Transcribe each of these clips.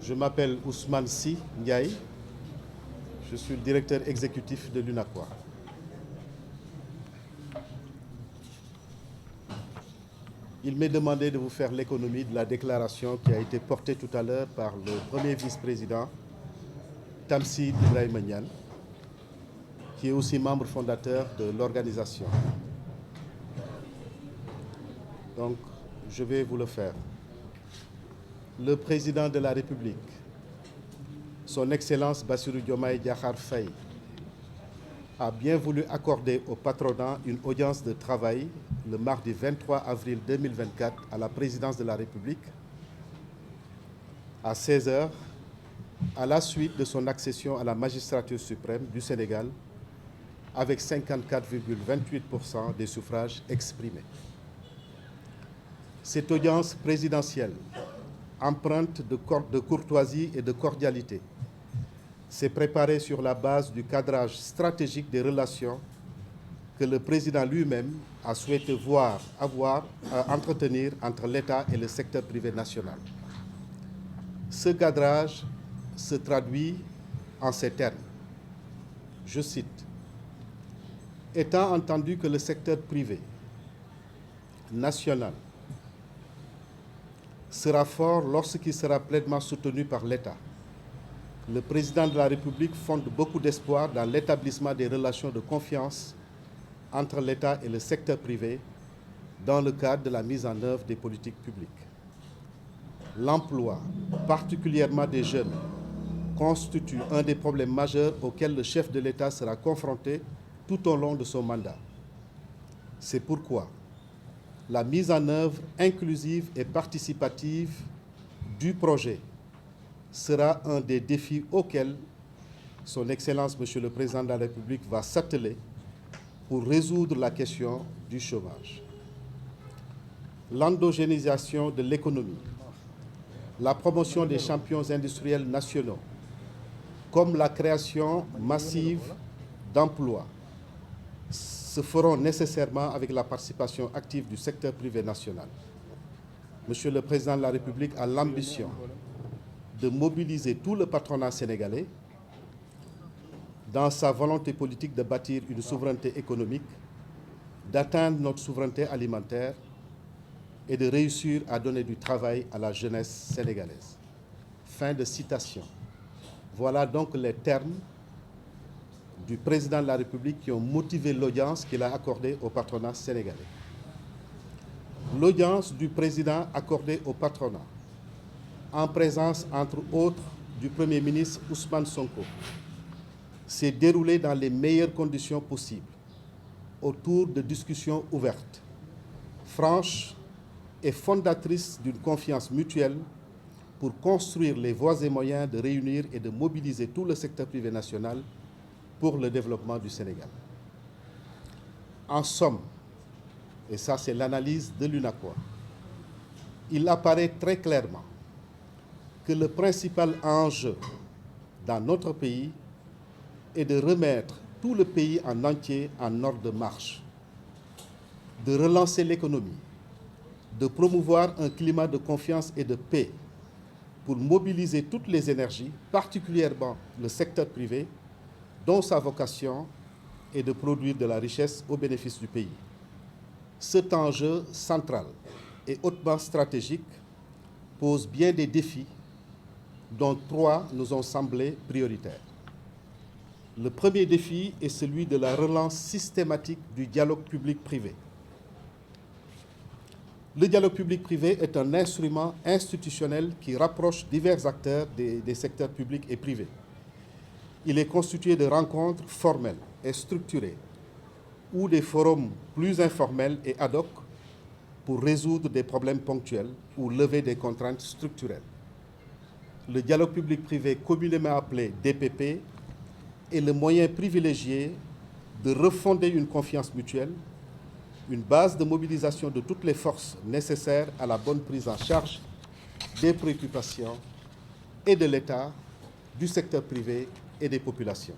Je m'appelle Ousmane Sy Ndiaye. Je suis le directeur exécutif de l'UNACOIS. Il m'est demandé de vous faire l'économie de la déclaration qui a été portée tout à l'heure par le premier vice-président, Tamsir Ibrahima Niane, qui est aussi membre fondateur de l'organisation. Donc, je vais vous le faire. Le président de la République, son Excellence Bassirou Diomaye Diakhar Faye, a bien voulu accorder au patronat une audience de travail le mardi 23 avril 2024 à la présidence de la République à 16 h, à la suite de son accession à la magistrature suprême du Sénégal avec 54,28% des suffrages exprimés. Cette audience présidentielle, empreinte de courtoisie et de cordialité, s'est préparée sur la base du cadrage stratégique des relations que le président lui-même a souhaité entretenir entre l'État et le secteur privé national. Ce cadrage se traduit en ces termes. Je cite: étant entendu que le secteur privé national sera fort lorsqu'il sera pleinement soutenu par l'État, le président de la République fonde beaucoup d'espoir dans l'établissement des relations de confiance entre l'État et le secteur privé dans le cadre de la mise en œuvre des politiques publiques. L'emploi, particulièrement des jeunes, constitue un des problèmes majeurs auxquels le chef de l'État sera confronté tout au long de son mandat. C'est pourquoi la mise en œuvre inclusive et participative du projet sera un des défis auxquels son Excellence, Monsieur le Président de la République, va s'atteler pour résoudre la question du chômage. L'endogénisation de l'économie, la promotion des champions industriels nationaux, comme la création massive d'emplois, se feront nécessairement avec la participation active du secteur privé national. Monsieur le Président de la République a l'ambition de mobiliser tout le patronat sénégalais dans sa volonté politique de bâtir une souveraineté économique, d'atteindre notre souveraineté alimentaire et de réussir à donner du travail à la jeunesse sénégalaise. Fin de citation. Voilà donc les termes du président de la République qui ont motivé l'audience qu'il a accordée au patronat sénégalais. L'audience du président accordée au patronat, en présence, entre autres, du Premier ministre Ousmane Sonko, s'est déroulée dans les meilleures conditions possibles, autour de discussions ouvertes, franches et fondatrices d'une confiance mutuelle pour construire les voies et moyens de réunir et de mobiliser tout le secteur privé national pour le développement du Sénégal. En somme, et ça c'est l'analyse de l'UNACOIS, il apparaît très clairement que le principal enjeu dans notre pays est de remettre tout le pays en entier en ordre de marche, de relancer l'économie, de promouvoir un climat de confiance et de paix pour mobiliser toutes les énergies, particulièrement le secteur privé, dont sa vocation est de produire de la richesse au bénéfice du pays. Cet enjeu central et hautement stratégique pose bien des défis dont 3 nous ont semblé prioritaires. Le premier défi est celui de la relance systématique du dialogue public-privé. Le dialogue public-privé est un instrument institutionnel qui rapproche divers acteurs des secteurs publics et privés. Il est constitué de rencontres formelles et structurées ou des forums plus informels et ad hoc pour résoudre des problèmes ponctuels ou lever des contraintes structurelles. Le dialogue public-privé, communément appelé DPP, est le moyen privilégié de refonder une confiance mutuelle, une base de mobilisation de toutes les forces nécessaires à la bonne prise en charge des préoccupations et de l'État, du secteur privé et des populations.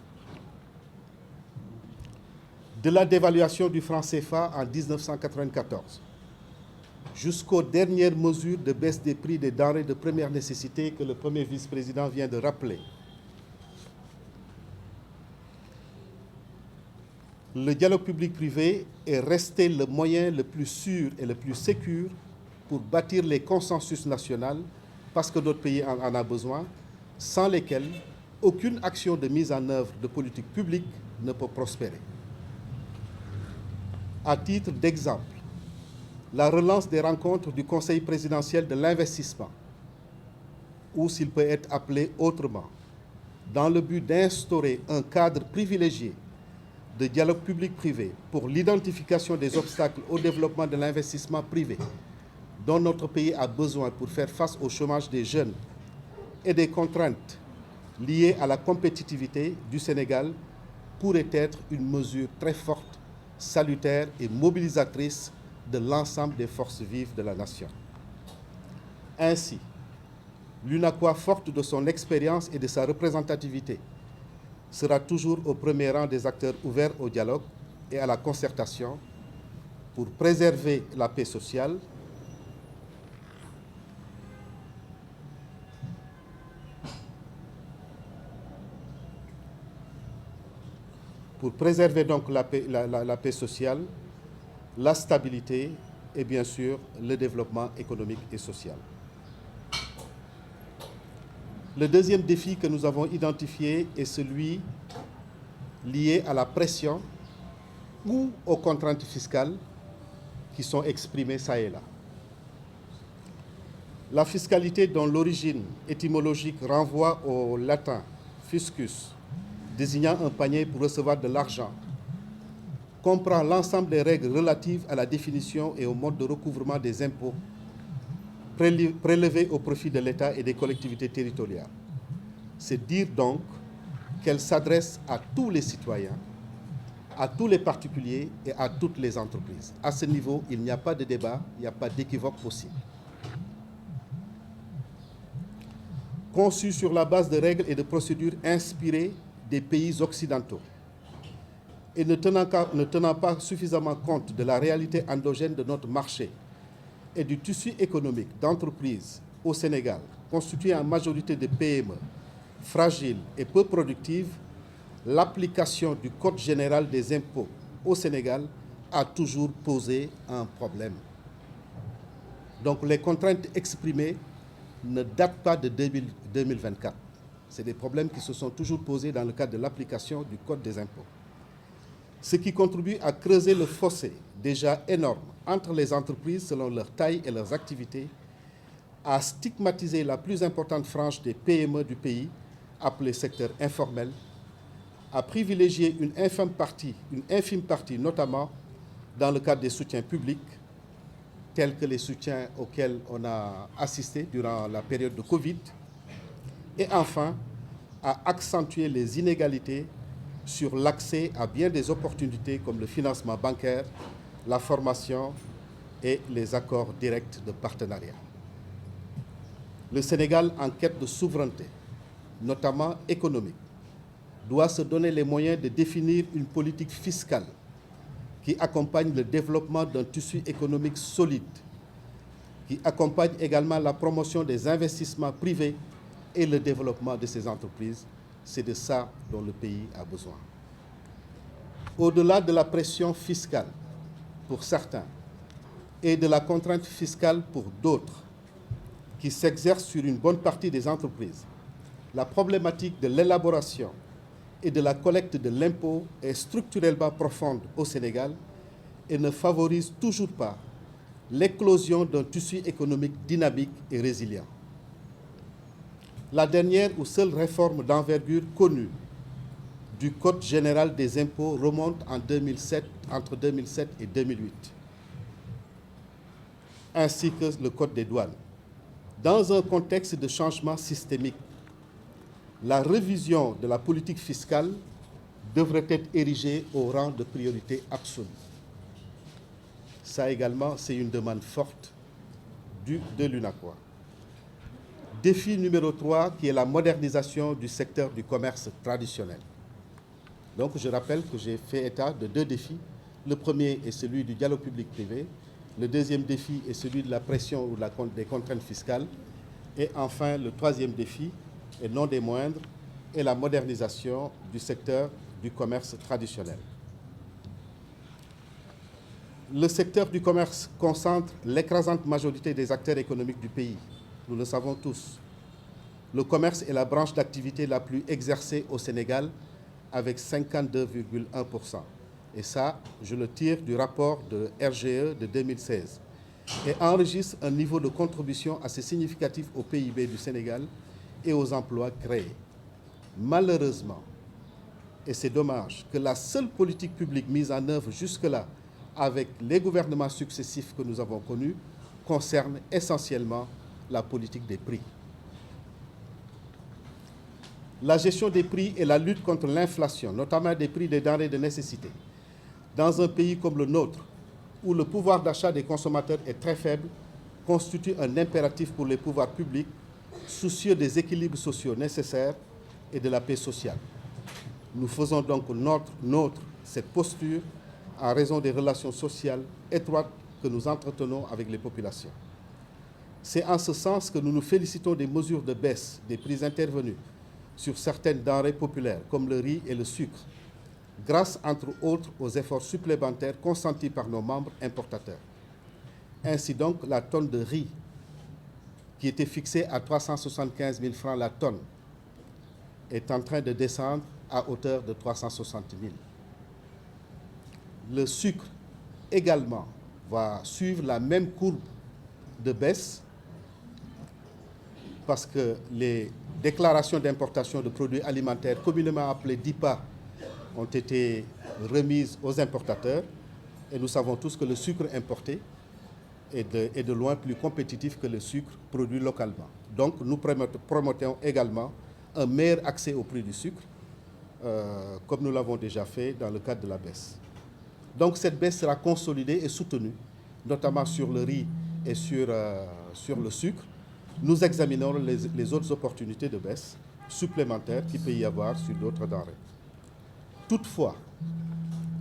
De la dévaluation du franc CFA en 1994 jusqu'aux dernières mesures de baisse des prix des denrées de première nécessité que le premier vice-président vient de rappeler. Le dialogue public-privé est resté le moyen le plus sûr et le plus sécur pour bâtir les consensus nationaux, parce que notre pays en a besoin, sans lesquels aucune action de mise en œuvre de politique publique ne peut prospérer. À titre d'exemple, la relance des rencontres du Conseil présidentiel de l'investissement, ou s'il peut être appelé autrement, dans le but d'instaurer un cadre privilégié de dialogue public-privé pour l'identification des obstacles au développement de l'investissement privé dont notre pays a besoin pour faire face au chômage des jeunes et des contraintes liées à la compétitivité du Sénégal pourrait être une mesure très forte, salutaire et mobilisatrice de l'ensemble des forces vives de la nation. Ainsi, l'UNACOIS, forte de son expérience et de sa représentativité, sera toujours au premier rang des acteurs ouverts au dialogue et à la concertation pour préserver la paix sociale, pour préserver donc la paix sociale, la stabilité et bien sûr le développement économique et social. Le deuxième défi que nous avons identifié est celui lié à la pression ou aux contraintes fiscales qui sont exprimées ça et là. La fiscalité, dont l'origine étymologique renvoie au latin fiscus, désignant un panier pour recevoir de l'argent, comprend l'ensemble des règles relatives à la définition et au mode de recouvrement des impôts prélevés au profit de l'État et des collectivités territoriales. C'est dire donc qu'elle s'adresse à tous les citoyens, à tous les particuliers et à toutes les entreprises. À ce niveau, il n'y a pas de débat, il n'y a pas d'équivoque possible. Conçue sur la base de règles et de procédures inspirées des pays occidentaux et ne tenant pas suffisamment compte de la réalité endogène de notre marché et du tissu économique d'entreprises au Sénégal, constitué en majorité de PME, fragiles et peu productives, l'application du Code général des impôts au Sénégal a toujours posé un problème. Donc les contraintes exprimées ne datent pas de 2024. C'est des problèmes qui se sont toujours posés dans le cadre de l'application du Code des impôts. Ce qui contribue à creuser le fossé déjà énorme entre les entreprises selon leur taille et leurs activités, à stigmatiser la plus importante frange des PME du pays, appelée secteur informel, à privilégier une infime partie, notamment dans le cadre des soutiens publics, tels que les soutiens auxquels on a assisté durant la période de Covid, et enfin, à accentuer les inégalités sur l'accès à bien des opportunités comme le financement bancaire, la formation et les accords directs de partenariat. Le Sénégal, en quête de souveraineté, notamment économique, doit se donner les moyens de définir une politique fiscale qui accompagne le développement d'un tissu économique solide, qui accompagne également la promotion des investissements privés et le développement de ces entreprises. C'est de ça dont le pays a besoin. Au-delà de la pression fiscale pour certains et de la contrainte fiscale pour d'autres qui s'exerce sur une bonne partie des entreprises, la problématique de l'élaboration et de la collecte de l'impôt est structurellement profonde au Sénégal et ne favorise toujours pas l'éclosion d'un tissu économique dynamique et résilient. La dernière ou seule réforme d'envergure connue du Code général des impôts remonte en 2007, entre 2007 et 2008, ainsi que le Code des douanes. Dans un contexte de changement systémique, la révision de la politique fiscale devrait être érigée au rang de priorité absolue. Ça également, c'est une demande forte de l'UNACOIS. Défi numéro 3, qui est la modernisation du secteur du commerce traditionnel. Donc, je rappelle que j'ai fait état de 2 défis. Le premier est celui du dialogue public-privé. Le deuxième défi est celui de la pression ou des contraintes fiscales. Et enfin, le troisième défi, et non des moindres, est la modernisation du secteur du commerce traditionnel. Le secteur du commerce concentre l'écrasante majorité des acteurs économiques du pays. Nous le savons tous. Le commerce est la branche d'activité la plus exercée au Sénégal avec 52,1%. Et ça, je le tire du rapport de RGE de 2016. Et enregistre un niveau de contribution assez significatif au PIB du Sénégal et aux emplois créés. Malheureusement, et c'est dommage, que la seule politique publique mise en œuvre jusque-là avec les gouvernements successifs que nous avons connus concerne essentiellement la politique des prix. La gestion des prix et la lutte contre l'inflation, notamment des prix des denrées de nécessité, dans un pays comme le nôtre, où le pouvoir d'achat des consommateurs est très faible, constitue un impératif pour les pouvoirs publics, soucieux des équilibres sociaux nécessaires et de la paix sociale. Nous faisons donc nôtre cette posture en raison des relations sociales étroites que nous entretenons avec les populations. C'est en ce sens que nous nous félicitons des mesures de baisse des prix intervenues sur certaines denrées populaires comme le riz et le sucre, grâce entre autres aux efforts supplémentaires consentis par nos membres importateurs. Ainsi donc, la tonne de riz, qui était fixée à 375 000 francs la tonne, est en train de descendre à hauteur de 360 000. Le sucre également va suivre la même courbe de baisse parce que les déclarations d'importation de produits alimentaires communément appelées DIPA ont été remises aux importateurs et nous savons tous que le sucre importé est de loin plus compétitif que le sucre produit localement. Donc nous promotons également un meilleur accès au prix du sucre, comme nous l'avons déjà fait dans le cadre de la baisse. Donc cette baisse sera consolidée et soutenue, notamment sur le riz et sur le sucre. Nous examinerons les autres opportunités de baisse supplémentaires qu'il peut y avoir sur d'autres denrées. Toutefois,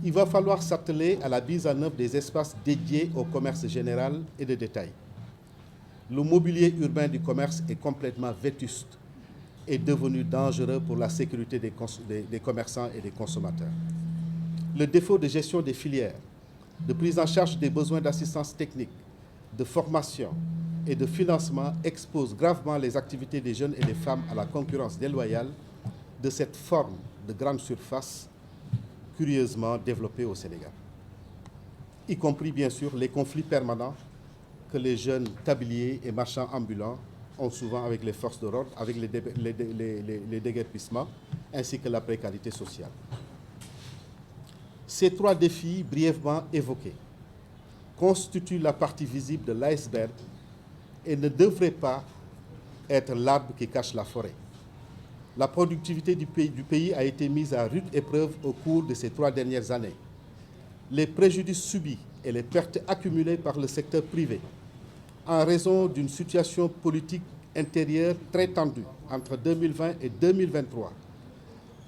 il va falloir s'atteler à la mise en œuvre des espaces dédiés au commerce général et de détail. Le mobilier urbain du commerce est complètement vétuste et devenu dangereux pour la sécurité des commerçants et des consommateurs. Le défaut de gestion des filières, de prise en charge des besoins d'assistance technique, de formation et de financement expose gravement les activités des jeunes et des femmes à la concurrence déloyale de cette forme de grande surface curieusement développée au Sénégal, y compris bien sûr les conflits permanents que les jeunes tabliers et marchands ambulants ont souvent avec les forces de l'ordre, avec les déguerpissements, ainsi que la précarité sociale. Ces trois défis brièvement évoqués constituent la partie visible de l'iceberg et ne devraient pas être l'arbre qui cache la forêt. La productivité du pays a été mise à rude épreuve au cours de ces 3 dernières années. Les préjudices subis et les pertes accumulées par le secteur privé en raison d'une situation politique intérieure très tendue entre 2020 et 2023,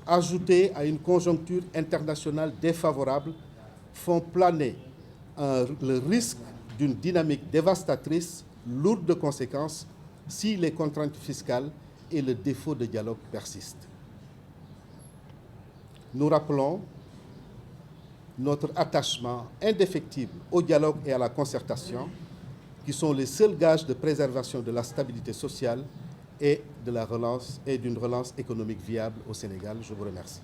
ajoutée à une conjoncture internationale défavorable, font planer le risque d'une dynamique dévastatrice, lourde de conséquences, si les contraintes fiscales et le défaut de dialogue persistent. Nous rappelons notre attachement indéfectible au dialogue et à la concertation, qui sont les seuls gages de préservation de la stabilité sociale et d'une relance économique viable au Sénégal. Je vous remercie.